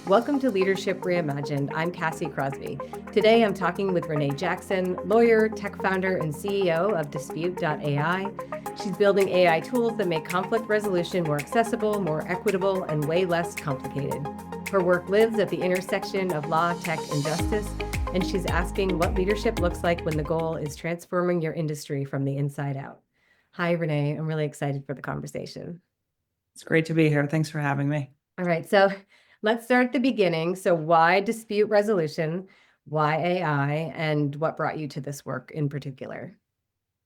Welcome to Leadership Reimagined. I'm Cassie Crosby. Today I'm talking with Renée Jackson, lawyer, tech founder, and CEO of Dyspute.ai. She's building AI tools that make conflict resolution more accessible, more equitable, and way less complicated. Her work lives at the intersection of law, tech, and justice, and she's asking what leadership looks like when the goal is transforming your industry from the inside out. Hi, Renee. I'm really excited for the conversation. It's great to be here. Thanks for having me. All right, so let's start at the beginning. So why dispute resolution? Why AI? And what brought you to this work in particular?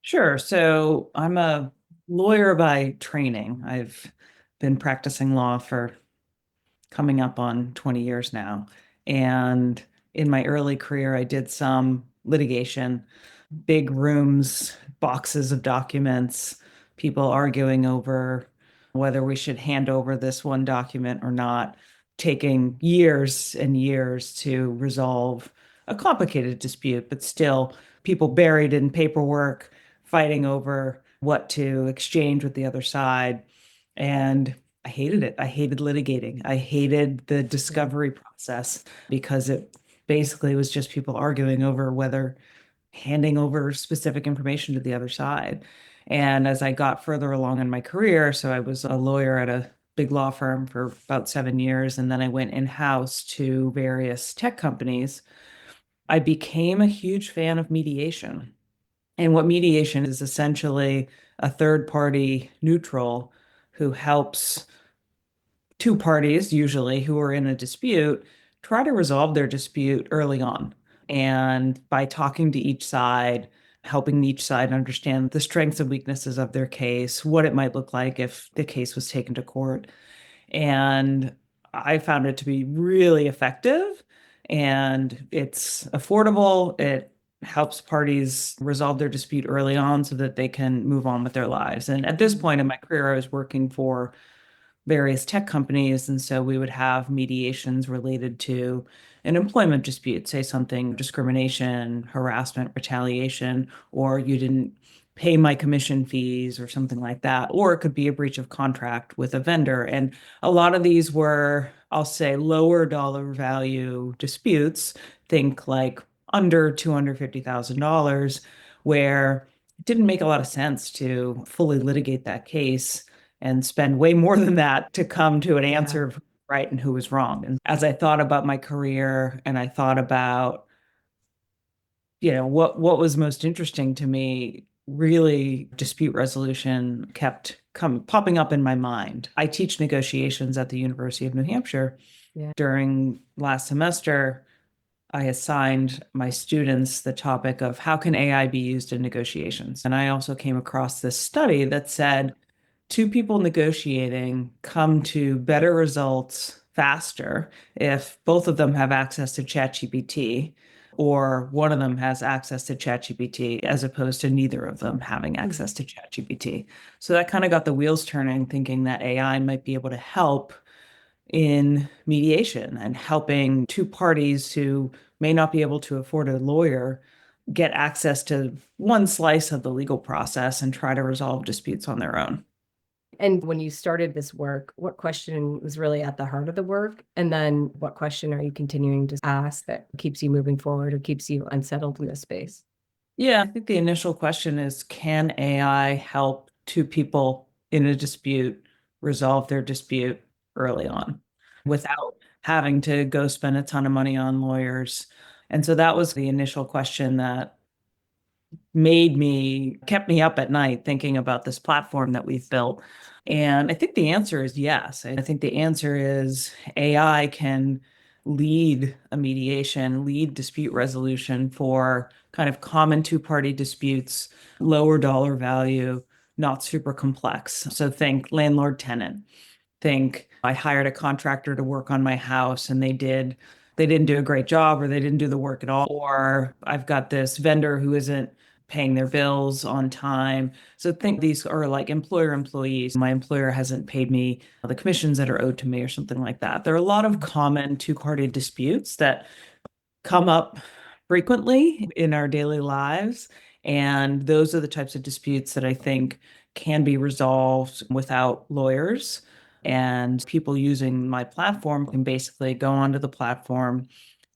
Sure. So I'm a lawyer by training. I've been practicing law for coming up on 20 years now. And in my early career, I did some litigation, big rooms, boxes of documents, people arguing over whether we should hand over this one document or not, taking years and years to resolve a complicated dispute, but still people buried in paperwork, fighting over what to exchange with the other side. And I hated it. I hated litigating. I hated the discovery process because it basically was just people arguing over whether handing over specific information to the other side. And as I got further along in my career, so I was a lawyer at a big law firm for about 7 years, and then I went in-house to various tech companies. I became a huge fan of mediation. And what mediation is essentially a third party neutral who helps two parties, usually who are in a dispute, try to resolve their dispute early on. And by talking to each side, helping each side understand the strengths and weaknesses of their case, what it might look like if the case was taken to court. And I found it to be really effective, and it's affordable. It helps parties resolve their dispute early on so that they can move on with their lives. And at this point in my career, I was working for various tech companies. And so we would have mediations related to an employment dispute, say something discrimination, harassment, retaliation, or you didn't pay my commission fees or something like that. Or it could be a breach of contract with a vendor. And a lot of these were, I'll say, lower dollar value disputes, think like under $250,000, where it didn't make a lot of sense to fully litigate that case and spend way more than that to come to an answer of right and who was wrong. And as I thought about my career and I thought about, what was most interesting to me, really dispute resolution kept popping up in my mind. I teach negotiations at the University of New Hampshire. Yeah. During last semester, I assigned my students the topic of how can AI be used in negotiations? And I also came across this study that said two people negotiating come to better results faster if both of them have access to ChatGPT or one of them has access to ChatGPT as opposed to neither of them having access to ChatGPT. So that kind of got the wheels turning, thinking that AI might be able to help in mediation and helping two parties who may not be able to afford a lawyer get access to one slice of the legal process and try to resolve disputes on their own. And when you started this work, what question was really at the heart of the work? And then what question are you continuing to ask that keeps you moving forward or keeps you unsettled in this space? Yeah, I think the initial question is, can AI help two people in a dispute resolve their dispute early on without having to go spend a ton of money on lawyers? And so that was the initial question that kept me up at night thinking about this platform that we've built. And I think the answer is yes. I think the answer is AI can lead a mediation, lead dispute resolution for kind of common two-party disputes, lower dollar value, not super complex. So think landlord-tenant. Think I hired a contractor to work on my house and they didn't do a great job or they didn't do the work at all. Or I've got this vendor who isn't paying their bills on time. So think these are like employer employees. My employer hasn't paid me the commissions that are owed to me or something like that. There are a lot of common two-party disputes that come up frequently in our daily lives. And those are the types of disputes that I think can be resolved without lawyers. And people using my platform can basically go onto the platform,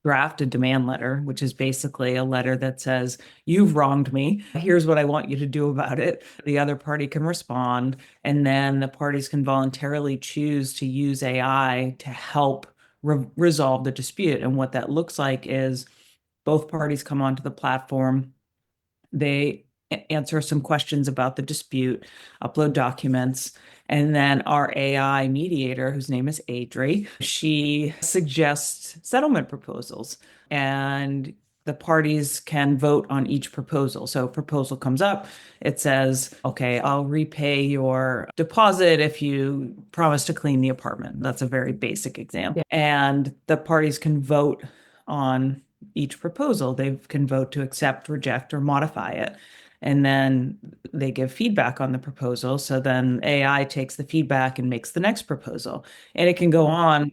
draft a demand letter, which is basically a letter that says, you've wronged me. Here's what I want you to do about it. The other party can respond, and then the parties can voluntarily choose to use AI to help resolve the dispute. And what that looks like is both parties come onto the platform, they answer some questions about the dispute, upload documents, and then our AI mediator, whose name is Adri, she suggests settlement proposals. And the parties can vote on each proposal. So a proposal comes up, it says, okay, I'll repay your deposit if you promise to clean the apartment. That's a very basic example. Yeah. And the parties can vote on each proposal. They can vote to accept, reject, or modify it. And then they give feedback on the proposal. So then AI takes the feedback and makes the next proposal. And it can go on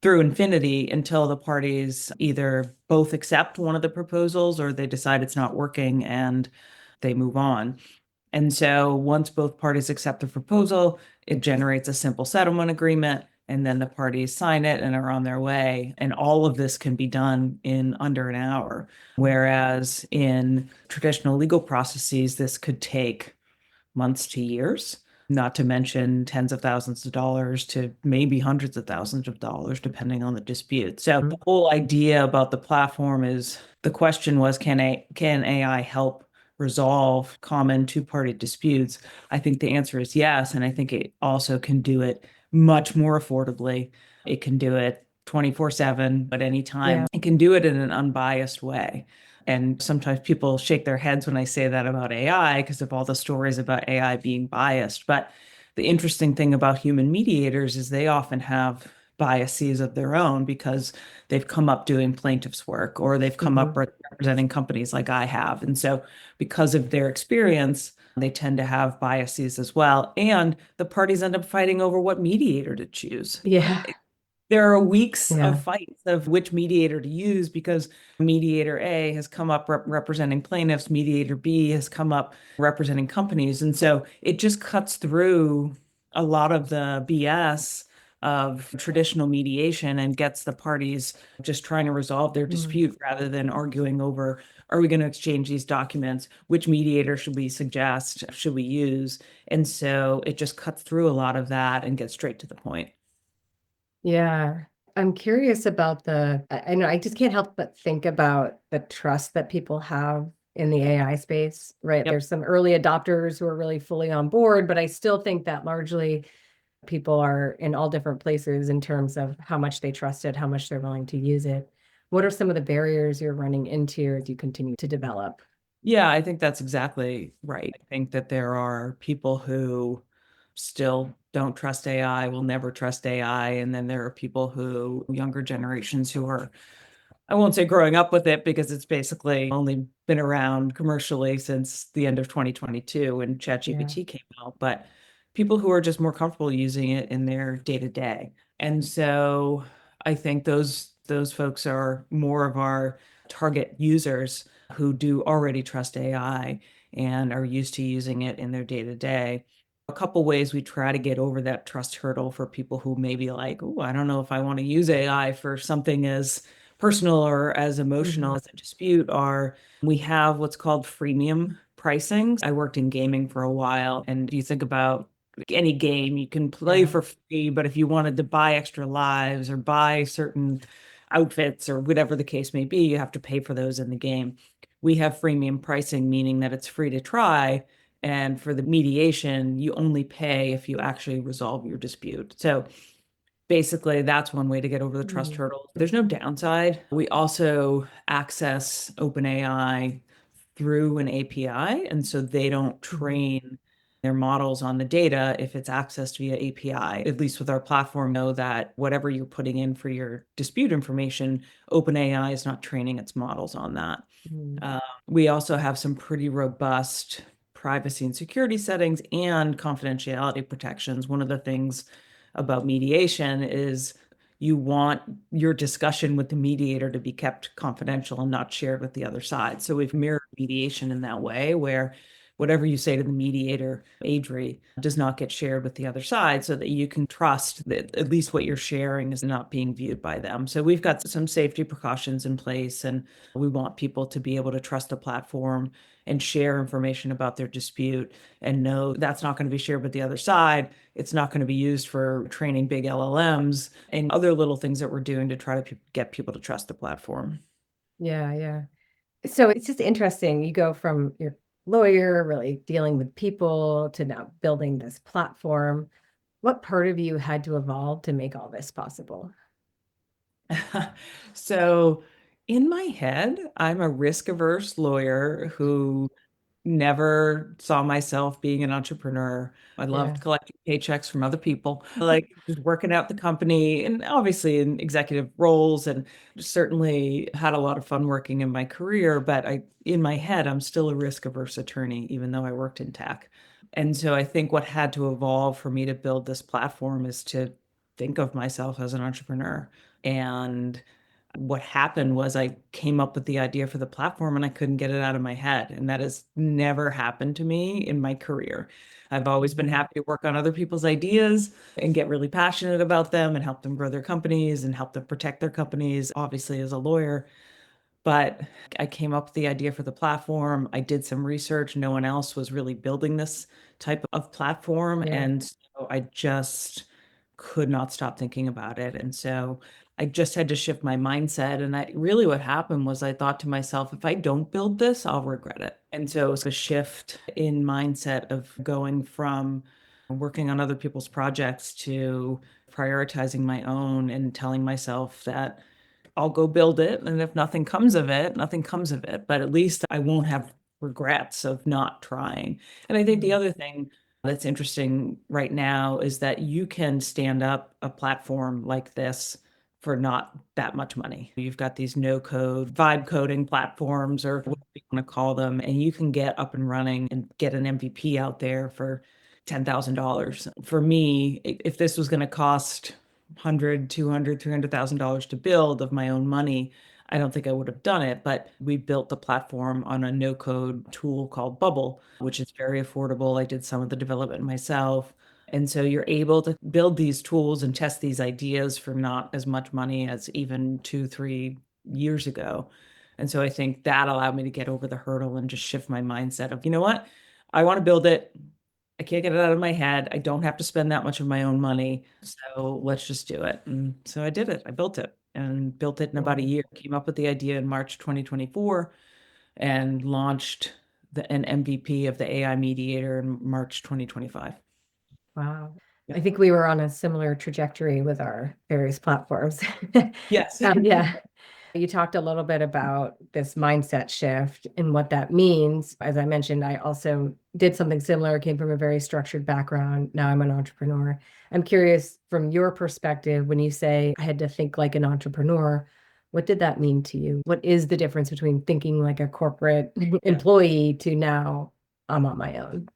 through infinity until the parties either both accept one of the proposals or they decide it's not working and they move on. And so once both parties accept the proposal, it generates a simple settlement agreement, and then the parties sign it and are on their way. And all of this can be done in under an hour. Whereas in traditional legal processes, this could take months to years, not to mention tens of thousands of dollars to maybe hundreds of thousands of dollars, depending on the dispute. So the whole idea about the platform is the question was, can AI help resolve common two-party disputes? I think the answer is yes. And I think it also can do it much more affordably. It can do it 24/7 at any time. Yeah. It can do it in an unbiased way. And sometimes people shake their heads when I say that about AI because of all the stories about AI being biased. But the interesting thing about human mediators is they often have biases of their own because they've come up doing plaintiff's work or they've come up representing companies like I have. And so because of their experience, they tend to have biases as well. And the parties end up fighting over what mediator to choose. Yeah. There are weeks Yeah. of fights of which mediator to use because mediator A has come up representing plaintiffs, mediator B has come up representing companies. And so it just cuts through a lot of the BS of traditional mediation and gets the parties just trying to resolve their dispute rather than arguing over, are we going to exchange these documents? Which mediator should we suggest? Should we use? And so it just cuts through a lot of that and gets straight to the point. Yeah. I'm curious about I know I just can't help but think about the trust that people have in the AI space, right? Yep. There's some early adopters who are really fully on board, but I still think that largely people are in all different places in terms of how much they trust it, how much they're willing to use it. What are some of the barriers you're running into as you continue to develop? Yeah, I think that's exactly right. I think that there are people who still don't trust AI, will never trust AI. And then there are people who, younger generations who are, I won't say growing up with it because it's basically only been around commercially since the end of 2022 when Yeah. ChatGPT came out, but people who are just more comfortable using it in their day to day. And so I think those folks are more of our target users who do already trust AI and are used to using it in their day to day. A couple ways we try to get over that trust hurdle for people who may be like, oh, I don't know if I want to use AI for something as personal or as emotional as a dispute are we have what's called freemium pricing. I worked in gaming for a while, and you think about any game you can play for free, but if you wanted to buy extra lives or buy certain outfits or whatever the case may be, you have to pay for those in the game. We have freemium pricing, meaning that it's free to try. And for the mediation, you only pay if you actually resolve your dispute. So basically, that's one way to get over the trust hurdle. There's no downside. We also access OpenAI through an API, and so they don't train their models on the data if it's accessed via API. At least with our platform, know that whatever you're putting in for your dispute information, OpenAI is not training its models on that. We also have some pretty robust privacy and security settings and confidentiality protections. One of the things about mediation is you want your discussion with the mediator to be kept confidential and not shared with the other side. So we've mirrored mediation in that way where whatever you say to the mediator, Adri, does not get shared with the other side so that you can trust that at least what you're sharing is not being viewed by them. So we've got some safety precautions in place, and we want people to be able to trust the platform and share information about their dispute and know that's not going to be shared with the other side. It's not going to be used for training big LLMs and other little things that we're doing to try to get people to trust the platform. Yeah, yeah. So it's just interesting. You go from your lawyer, really dealing with people, to now building this platform. What part of you had to evolve to make all this possible? So, in my head, I'm a risk averse lawyer who never saw myself being an entrepreneur. I Yeah, loved collecting paychecks from other people, like just working out the company and obviously in executive roles, and certainly had a lot of fun working in my career. But in my head, I'm still a risk averse attorney, even though I worked in tech. And so I think what had to evolve for me to build this platform is to think of myself as an entrepreneur. And what happened was I came up with the idea for the platform and I couldn't get it out of my head. And that has never happened to me in my career. I've always been happy to work on other people's ideas and get really passionate about them and help them grow their companies and help them protect their companies, obviously, as a lawyer. But I came up with the idea for the platform. I did some research. No one else was really building this type of platform. yeah, And so I just could not stop thinking about it. And so I just had to shift my mindset. And really what happened was I thought to myself, if I don't build this, I'll regret it. And so it was a shift in mindset of going from working on other people's projects to prioritizing my own and telling myself that I'll go build it. And if nothing comes of it, nothing comes of it. But at least I won't have regrets of not trying. And I think the mm, other thing that's interesting right now is that you can stand up a platform like this for not that much money. You've got these no code, vibe coding platforms, or what you want to call them, and you can get up and running and get an MVP out there for $10,000. For me, if this was going to cost 100, 200, $300,000 to build of my own money, I don't think I would have done it. But we built the platform on a no code tool called Bubble, which is very affordable. I did some of the development myself. And so you're able to build these tools and test these ideas for not as much money as even 2, 3 years ago. And so I think that allowed me to get over the hurdle and just shift my mindset of, you know what? I want to build it. I can't get it out of my head. I don't have to spend that much of my own money. So let's just do it. And so I did it. I built it and built it in about a yeah. year. Came up with the idea in March 2024 and launched an MVP of the AI mediator in March 2025. Wow. Yeah. I think we were on a similar trajectory with our various platforms. Yes. Yeah. You talked a little bit about this mindset shift and what that means. As I mentioned, I also did something similar, came from a very structured background. Now I'm an entrepreneur. I'm curious from your perspective, when you say I had to think like an entrepreneur, what did that mean to you? What is the difference between thinking like a corporate Yeah. employee to now I'm on my own?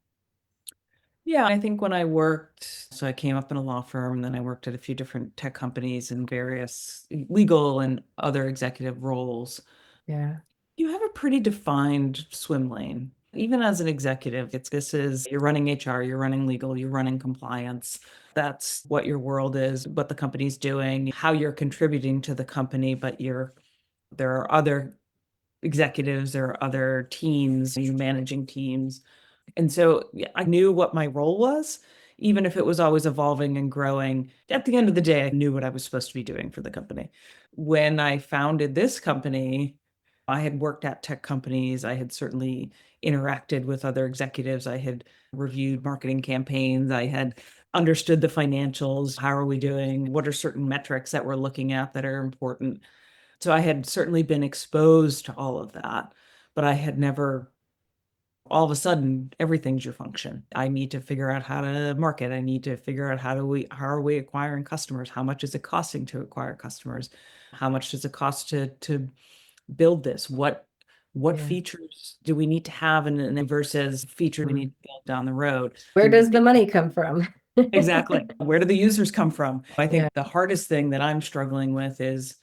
Yeah, I think when I worked, so I came up in a law firm, and then I worked at a few different tech companies in various legal and other executive roles. Yeah. You have a pretty defined swim lane. Even as an executive, this is you're running HR, you're running legal, you're running compliance. That's what your world is, what the company's doing, how you're contributing to the company, but there are other executives, there are other teams, you're managing teams. And so yeah, I knew what my role was, even if it was always evolving and growing. At the end of the day, I knew what I was supposed to be doing for the company. When I founded this company, I had worked at tech companies. I had certainly interacted with other executives. I had reviewed marketing campaigns. I had understood the financials. How are we doing? What are certain metrics that we're looking at that are important? So I had certainly been exposed to all of that, but I had never all of a sudden everything's your function. I need to figure out how to market. I need to figure out how are we acquiring customers? How much is it costing to acquire customers? How much does it cost to build this? What Yeah. features do we need to have and versus feature we need Mhm. to build down the road? Where does the money come from? Exactly. Where do the users come from? I Yeah. think the hardest thing that I'm struggling with is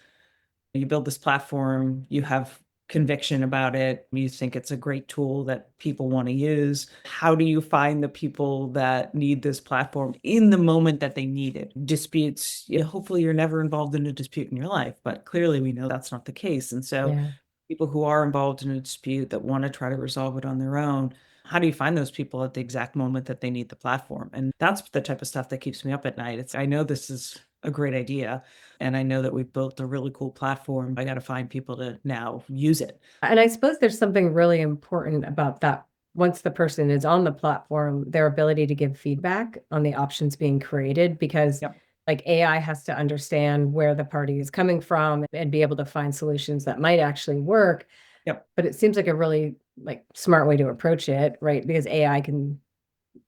you build this platform, you have conviction about it. You think it's a great tool that people want to use. How do you find the people that need this platform in the moment that they need it? Disputes, hopefully you're never involved in a dispute in your life, but clearly we know that's not the case. And so Yeah. people who are involved in a dispute that want to try to resolve it on their own, how do you find those people at the exact moment that they need the platform? And that's the type of stuff that keeps me up at night. I know this is a great idea, and I know that we've built a really cool platform. I got to find people to now use it. And I suppose there's something really important about that. Once the person is on the platform, their ability to give feedback on the options being created, because Yep. like AI has to understand where the party is coming from and be able to find solutions that might actually work. Yep. But it seems like a really like smart way to approach it, right? Because AI can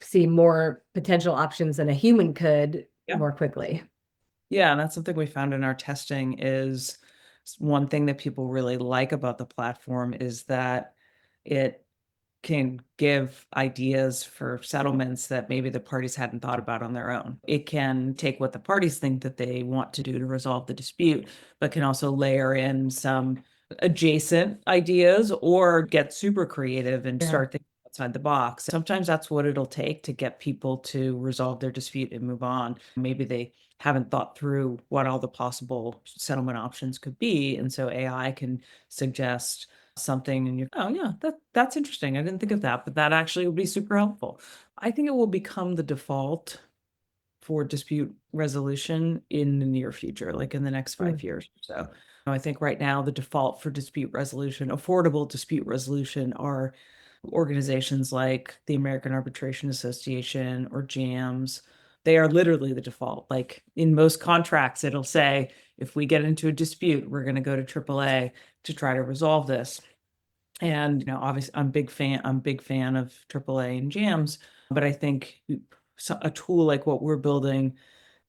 see more potential options than a human could Yeah. more quickly. Yeah, and that's something we found in our testing is one thing that people really like about the platform is that it can give ideas for settlements that maybe the parties hadn't thought about on their own. It can take what the parties think that they want to do to resolve the dispute, but can also layer in some adjacent ideas or get super creative and Yeah. start thinking outside the box. Sometimes that's what it'll take to get people to resolve their dispute and move on. Maybe they haven't thought through what all the possible settlement options could be. And so AI can suggest something and you're, oh yeah, that's interesting. I didn't think of that, but that actually would be super helpful. I think it will become the default for dispute resolution in the near future, like in the next 5 years or so. I think right now the default for dispute resolution, affordable dispute resolution, are organizations like the American Arbitration Association or JAMS. They are literally the default. Like in most contracts, it'll say, if we get into a dispute, we're going to go to AAA to try to resolve this. And obviously, I'm big fan of AAA and JAMS, but I think a tool like what we're building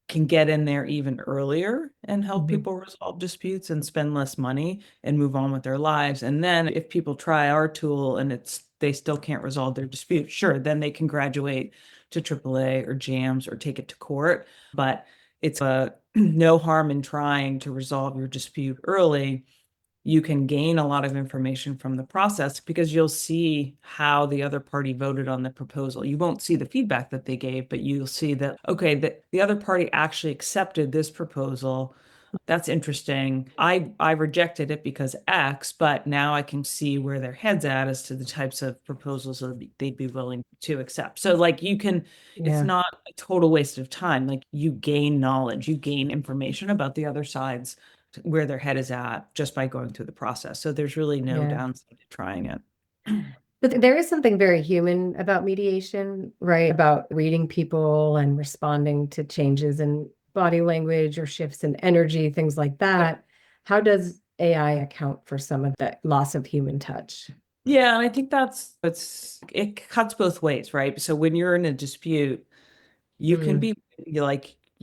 can get in there even earlier and help Mhm. people resolve disputes and spend less money and move on with their lives. And then if people try our tool and they still can't resolve their dispute, sure, then they can graduate to AAA or JAMS or take it to court. But it's no harm in trying to resolve your dispute early. You can gain a lot of information from the process because you'll see how the other party voted on the proposal. You won't see the feedback that they gave, but you'll see that, okay, the other party actually accepted this proposal. That's interesting. I rejected it because X, but now I can see where their head's at as to the types of proposals that they'd be willing to accept. So like it's Yeah. not a total waste of time. Like you gain knowledge, you gain information about the other side's where their head is at just by going through the process. So there's really no Yeah. downside to trying it. But there is something very human about mediation, right? About reading people and responding to changes in body language or shifts in energy, things like Yep. that. How does AI account for some of that loss of human touch? Yeah, and I think it cuts both ways, right? So when you're in a dispute, you can Mm, be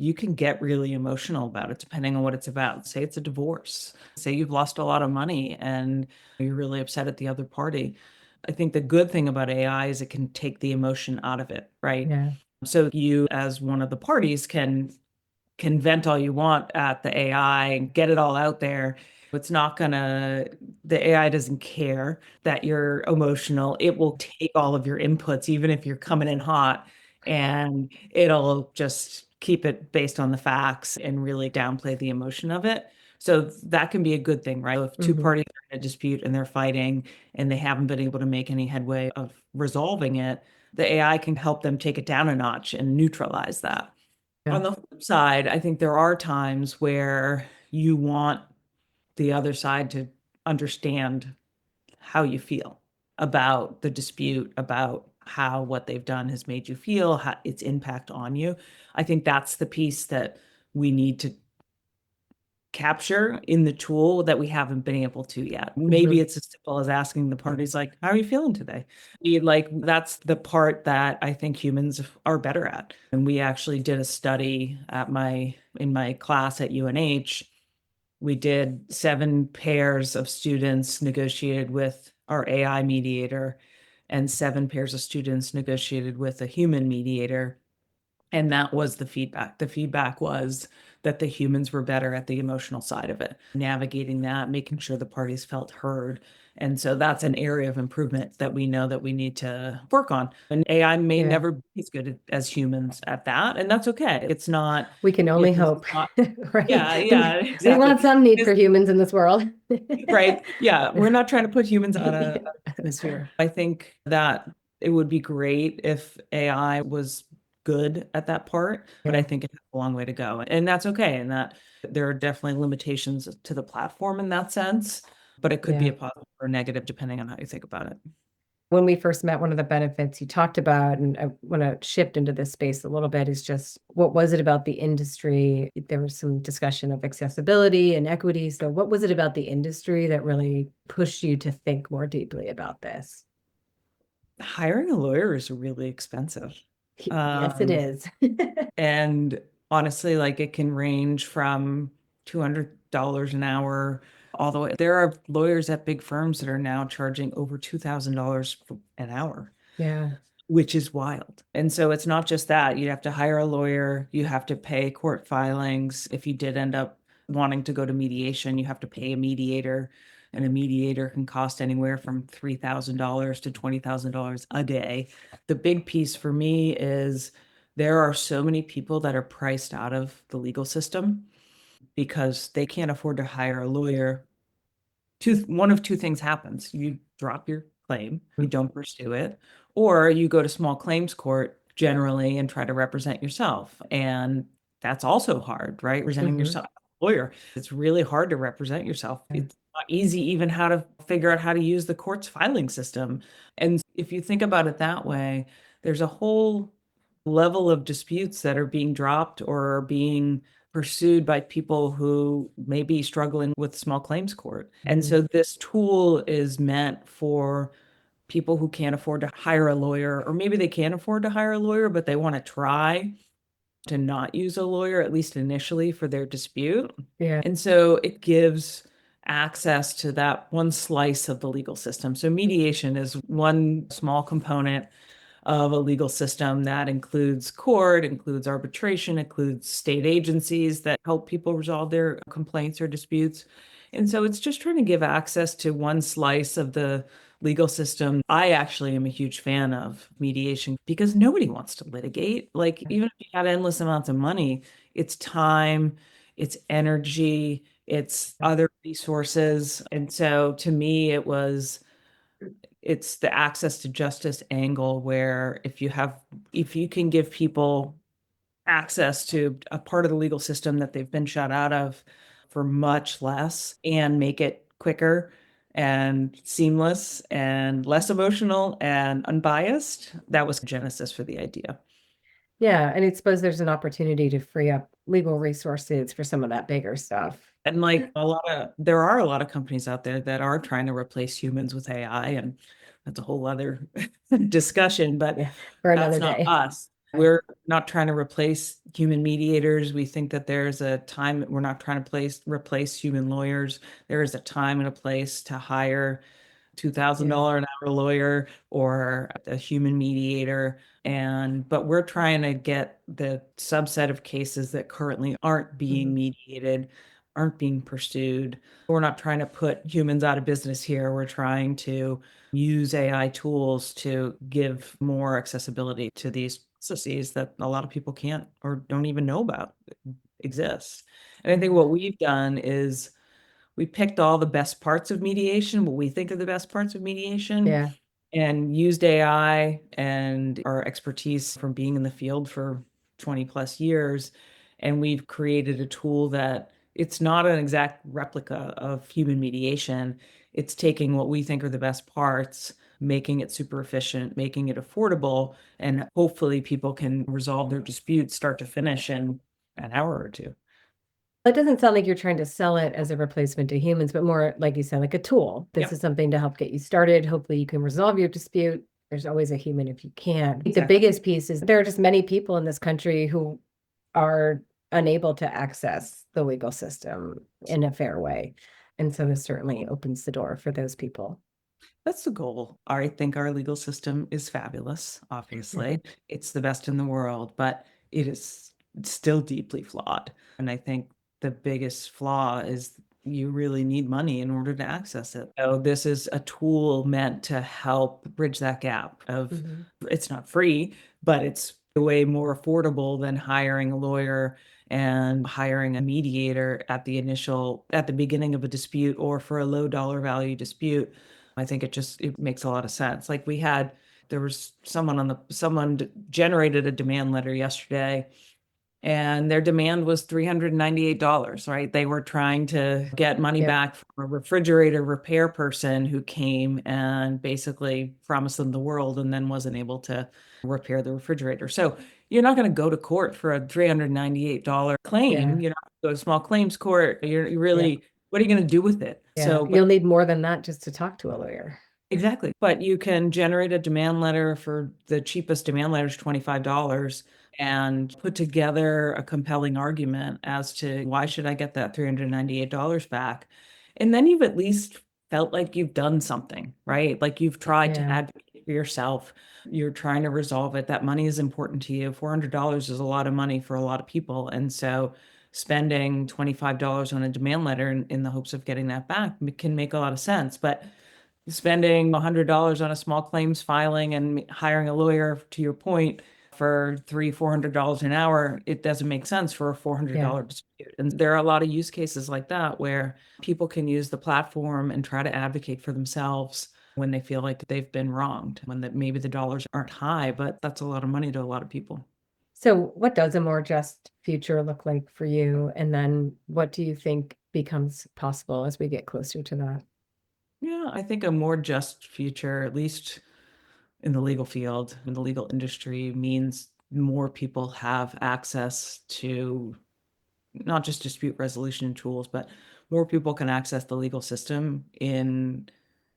you can get really emotional about it depending on what it's about. Say it's a divorce. Say you've lost a lot of money and you're really upset at the other party. I think the good thing about AI is it can take the emotion out of it, right? yeah. So you, as one of the parties, can vent all you want at the AI and get it all out there. It's not gonna, the AI doesn't care that you're emotional. It will take all of your inputs, even if you're coming in hot, and it'll just keep it based on the facts and really downplay the emotion of it. So that can be a good thing, right? If two Hmm. parties are in a dispute and they're fighting and they haven't been able to make any headway of resolving it, the AI can help them take it down a notch and neutralize that. Yeah. On the flip side, I think there are times where you want the other side to understand how you feel about the dispute, about how what they've done has made you feel, how, its impact on you. I think that's the piece that we need to capture in the tool that we haven't been able to yet. Maybe Hmm. it's as simple as asking the parties like, how are you feeling today? Like that's the part that I think humans are better at. And we actually did a study in my class at UNH. We did 7 pairs of students negotiated with our AI mediator and 7 pairs of students negotiated with a human mediator. And that was the feedback. The feedback was that the humans were better at the emotional side of it, navigating that, making sure the parties felt heard. And so that's an area of improvement that we know that we need to work on. And AI may Yeah. never be as good as humans at that. And that's okay. It's not, We can only it is hope, not, right? yeah, yeah, There's exactly. not some need for humans in this world. Right. Yeah. We're not trying to put humans out of atmosphere. I think that it would be great if AI was good at that part, but I Yeah, think it has a long way to go. And that's okay. And that there are definitely limitations to the platform in that sense, but it could be yeah. a positive or negative depending on how you think about it. When we first met, one of the benefits you talked about, and I want to shift into this space a little bit, is just what was it about the industry? There was some discussion of accessibility and equity. So, what was it about the industry that really pushed you to think more deeply about this? Hiring a lawyer is really expensive. Yes, it Um, is. And honestly, like it can range from $200 an hour all the way. There are lawyers at big firms that are now charging over $2,000 an hour, Yeah. which is wild. And so it's not just that. You have to hire a lawyer, you have to pay court filings. If you did end up wanting to go to mediation, you have to pay a mediator. And a mediator can cost anywhere from $3,000 to $20,000 a day. The big piece for me is there are so many people that are priced out of the legal system because they can't afford to hire a lawyer. One of two things happens. You drop your claim, you don't pursue it, or you go to small claims court generally and try to represent yourself. And that's also hard, right? Representing Mhm. yourself, lawyer. It's really hard to represent yourself. It's not easy even how to figure out how to use the court's filing system. And if you think about it that way, there's a whole level of disputes that are being dropped or are being pursued by people who may be struggling with small claims court. And Mhm. so this tool is meant for people who can't afford to hire a lawyer, or maybe they can afford to hire a lawyer, but they want to try to not use a lawyer, at least initially, for their dispute. Yeah. And so it gives access to that one slice of the legal system. So mediation is one small component of a legal system that includes court, includes arbitration, includes state agencies that help people resolve their complaints or disputes. And so it's just trying to give access to one slice of the legal system. I actually am a huge fan of mediation because nobody wants to litigate. Like, even if you had endless amounts of money, it's time, it's energy, it's other resources. And so to me, it's the access to justice angle where if you can give people access to a part of the legal system that they've been shut out of for much less and make it quicker and seamless and less emotional and unbiased, that was genesis for the idea. Yeah. And I suppose there's an opportunity to free up legal resources for some of that bigger stuff. And like there are a lot of companies out there that are trying to replace humans with AI, and that's a whole other discussion, but Yeah. For that's another not day. us. We're not trying to replace human mediators. We think that there's a time, we're not trying to replace human lawyers. There is a time and a place to hire Yeah. $2,000 an hour lawyer or a human mediator. But we're trying to get the subset of cases that currently aren't being Mhm. mediated, aren't being pursued. We're not trying to put humans out of business here. We're trying to use AI tools to give more accessibility to these processes that a lot of people can't or don't even know about exist. And I think Yeah. what we've done is we picked all the best parts of mediation, what we think are the best parts of mediation, Yeah. and used AI and our expertise from being in the field for 20 plus years. And we've created a tool that it's not an exact replica of human mediation. It's taking what we think are the best parts, making it super efficient, making it affordable, and hopefully people can resolve their disputes start to finish in an hour or two. It doesn't sound like you're trying to sell it as a replacement to humans, but more like you said, like a tool. This is Yep, something to help get you started. Hopefully you can resolve your dispute. There's always a human if you can't. The exactly. biggest piece is there are just many people in this country who are unable to access the legal system in a fair way. And so this certainly opens the door for those people. That's the goal. I think our legal system is fabulous, obviously. It's the best in the world, but it is it's still deeply flawed. And I think the biggest flaw is you really need money in order to access it. So this is a tool meant to help bridge that gap of Hmm. it's not free, but it's way more affordable than hiring a lawyer and hiring a mediator at the beginning of a dispute or for a low dollar value dispute. I think it makes a lot of sense. Like there was someone generated a demand letter yesterday and their demand was $398, right? They were trying to get money Yep. back from a refrigerator repair person who came and basically promised them the world and then wasn't able to repair the refrigerator. So you're not going to go to court for a $398 claim. Yeah. You're not going to go to small claims court. You Yeah. really, what are you going to do with it? Yeah. So, but You'll need more than that just to talk to a lawyer. exactly. But you can generate a demand letter for the cheapest demand letter is $25 and put together a compelling argument as to why should I get that $398 back? And then you've at least felt like you've done something, right? Like you've tried to Yeah. advocate for yourself. You're trying to resolve it. That money is important to you. $400 is a lot of money for a lot of people. And so spending $25 on a demand letter in the hopes of getting that back can make a lot of sense. But spending $100 on a small claims filing and hiring a lawyer, to your point, for $400 an hour, it doesn't make sense for a Yeah. $400 dispute. And there are a lot of use cases like that where people can use the platform and try to advocate for themselves when they feel like they've been wronged, when that maybe the dollars aren't high, but that's a lot of money to a lot of people. So what does a more just future look like for you? And then what do you think becomes possible as we get closer to that? Yeah, I think a more just future, at least in the legal field, in the legal industry, means more people have access to not just dispute resolution tools, but more people can access the legal system in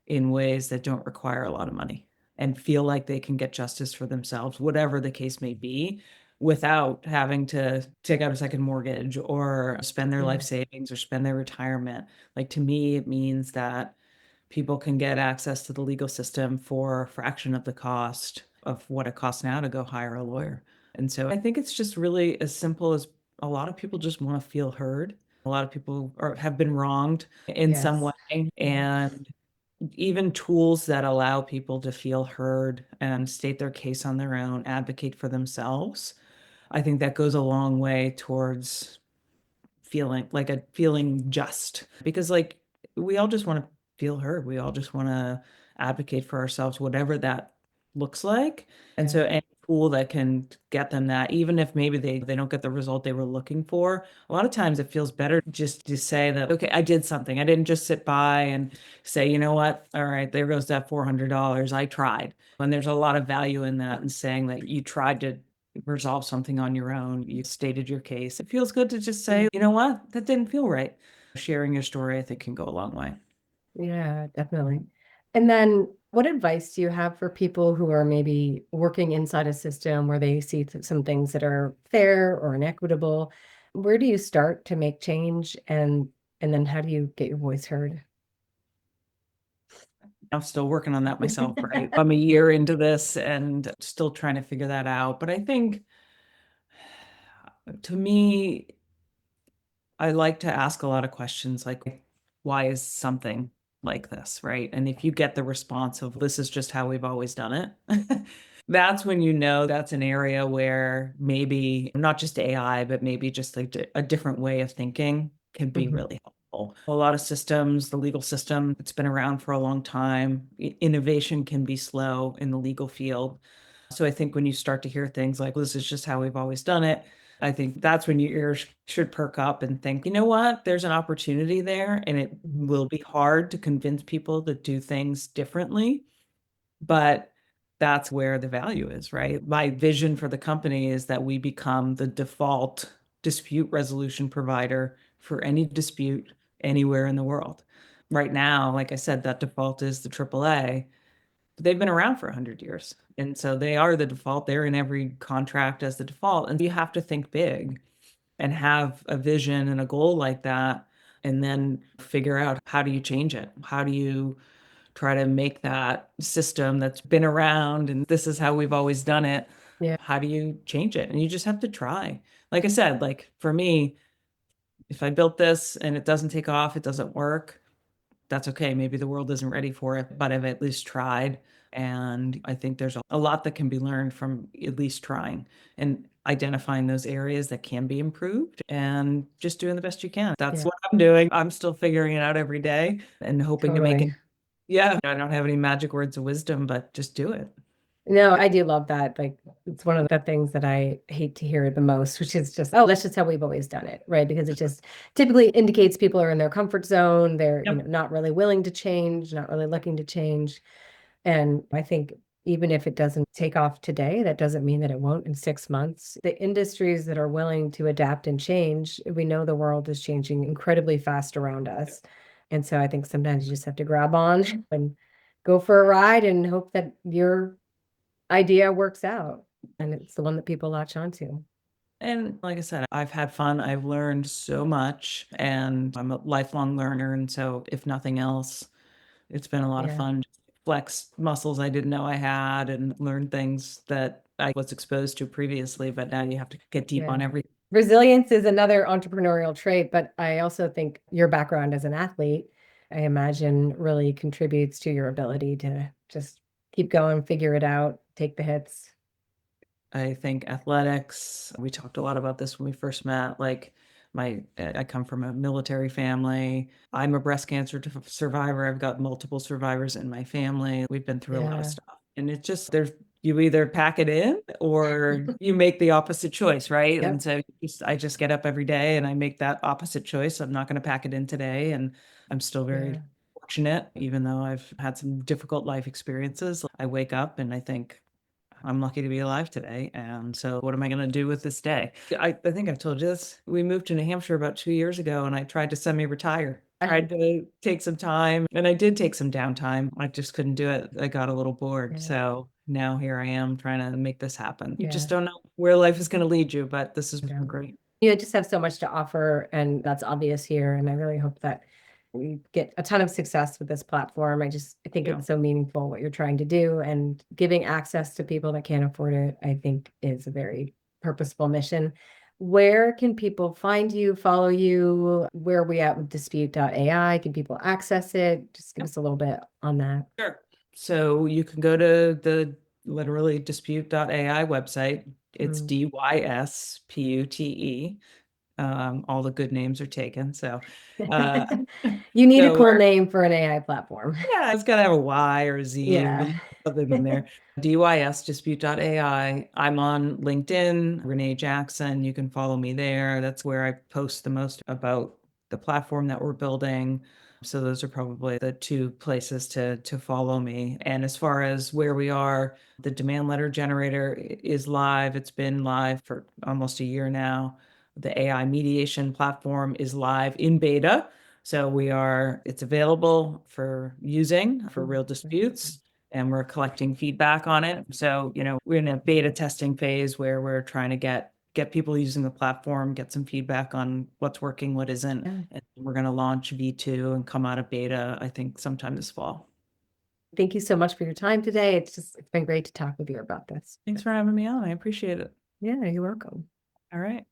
ways that don't require a lot of money and feel like they can get justice for themselves, whatever the case may be, without having to take out a second mortgage or spend their life Yeah. savings or spend their retirement. Like to me, it means that people can get access to the legal system for a fraction of the cost of what it costs now to go hire a lawyer. And so I think it's just really as simple as a lot of people just want to feel heard. A lot of people have been wronged in some Yes. way. Yeah. And even tools that allow people to feel heard and state their case on their own, advocate for themselves, I think that goes a long way towards feeling just because like we all just want to feel heard. We all just want to advocate for ourselves, whatever that looks like. And Yeah. so any tool that can get them that, even if maybe they don't get the result they were looking for, a lot of times it feels better just to say that, okay, I did something. I didn't just sit by and say, you know what? All right, there goes that $400. I tried. And there's a lot of value in that and saying that you tried to resolve something on your own. You stated your case. It feels good to just say, you know what, that didn't feel right. Sharing your story, I think, can go a long way. Yeah, definitely. And then what advice do you have for people who are maybe working inside a system where they see some things that are fair or inequitable? Where do you start to make change and then how do you get your voice heard? I'm still working on that myself, right? I'm a year into this and still trying to figure that out. But I think to me, I like to ask a lot of questions like, why is something like this, right? And if you get the response of this is just how we've always done it, that's when you know that's an area where maybe not just AI, but maybe just like a different way of thinking can be Mhm. really helpful. A lot of systems, the legal system, it's been around for a long time. Innovation can be slow in the legal field. So I think when you start to hear things like, this is just how we've always done it, I think that's when your ears should perk up and think, you know what, there's an opportunity there, and it Mhm. will be hard to convince people to do things differently, but that's where the value is, right? My vision for the company is that we become the default dispute resolution provider for any dispute anywhere in the world. Right now, like I said, that default is the AAA. They've been around for 100 years. And so they are the default. They're in every contract as the default. And you have to think big and have a vision and a goal like that. And then figure out how do you change it? How do you try to make that system that's been around and this is how we've always done it? Yeah. How do you change it? And you just have to try. like I said, like for me, if I built this and it doesn't take off, it doesn't work, that's okay. Maybe the world isn't ready for it, but I've at least tried. And I think there's a lot that can be learned from at least trying and identifying those areas that can be improved and just doing the best you can. That's Yeah, what I'm doing. I'm still figuring it out every day and hoping to make it. totally. Yeah, I don't have any magic words of wisdom, but just do it. No, I do love that. Like, it's one of the things that I hate to hear the most, which is just, oh, that's just how we've always done it, right? Because it just typically indicates people are in their comfort zone. They're, Yep. not really willing to change, not really looking to change. And I think even if it doesn't take off today, that doesn't mean that it won't in 6 months. The industries that are willing to adapt and change, we know the world is changing incredibly fast around us. And so I think sometimes you just have to grab on and go for a ride and hope that your idea works out and it's the one that people latch onto. And like I said, I've had fun. I've learned so much and I'm a lifelong learner. And so, if nothing else, it's been a lot of Yeah. fun. Flex muscles I didn't know I had and learn things that I was exposed to previously, but now you have to get deep on Yeah. everything. Resilience is another entrepreneurial trait, but I also think your background as an athlete, I imagine, really contributes to your ability to just keep going, figure it out, take the hits. I think athletics, we talked a lot about this when we first met. Like, I come from a military family. I'm a breast cancer survivor. I've got multiple survivors in my family. We've been through a lot of Yeah. stuff. And it's just, you either pack it in or you make the opposite choice, right? And Yep. so I just get up every day and I make that opposite choice. I'm not going to pack it in today. And I'm still very Yeah. fortunate, even though I've had some difficult life experiences. I wake up and I think, I'm lucky to be alive today. And so, what am I going to do with this day? I think I've told you this. We moved to New Hampshire about 2 years ago, and I tried to semi retire. I tried to take some time, and I did take some downtime. I just couldn't do it. I got a little bored. Yeah. So, now here I am trying to make this happen. You just Yeah. don't know where life is going to lead you, but this has been great. You just have so much to offer, and that's obvious here. And I really hope that we get a ton of success with this platform. I think Yeah. it's so meaningful what you're trying to do, and giving access to people that can't afford it, I think is a very purposeful mission. Where can people find you, follow you? Where are we at with Dispute.ai? Can people access it? Just give us a little bit on that. Sure. So you can go to the literally dispute.ai website. It's Mm. Dyspute. All the good names are taken. Uh, You need a so cool name for an AI platform. yeah, it's got to have a Y or a Z or Yeah. something in there. DYS, dispute.ai. I'm on LinkedIn, Renée Jackson. You can follow me there. That's where I post the most about the platform that we're building. So those are probably the two places to follow me. And as far as where we are, the demand letter generator is live. It's been live for almost a year now. The AI mediation platform is live in beta. So it's available for using for real disputes and we're collecting feedback on it. So, we're in a beta testing phase where we're trying to get people using the platform, get some feedback on what's working, what isn't. Yeah. And we're going to launch V2 and come out of beta, I think sometime this fall. Thank you so much for your time today. It's been great to talk with you about this. Thanks for having me on. I appreciate it. Yeah, you're welcome. All right.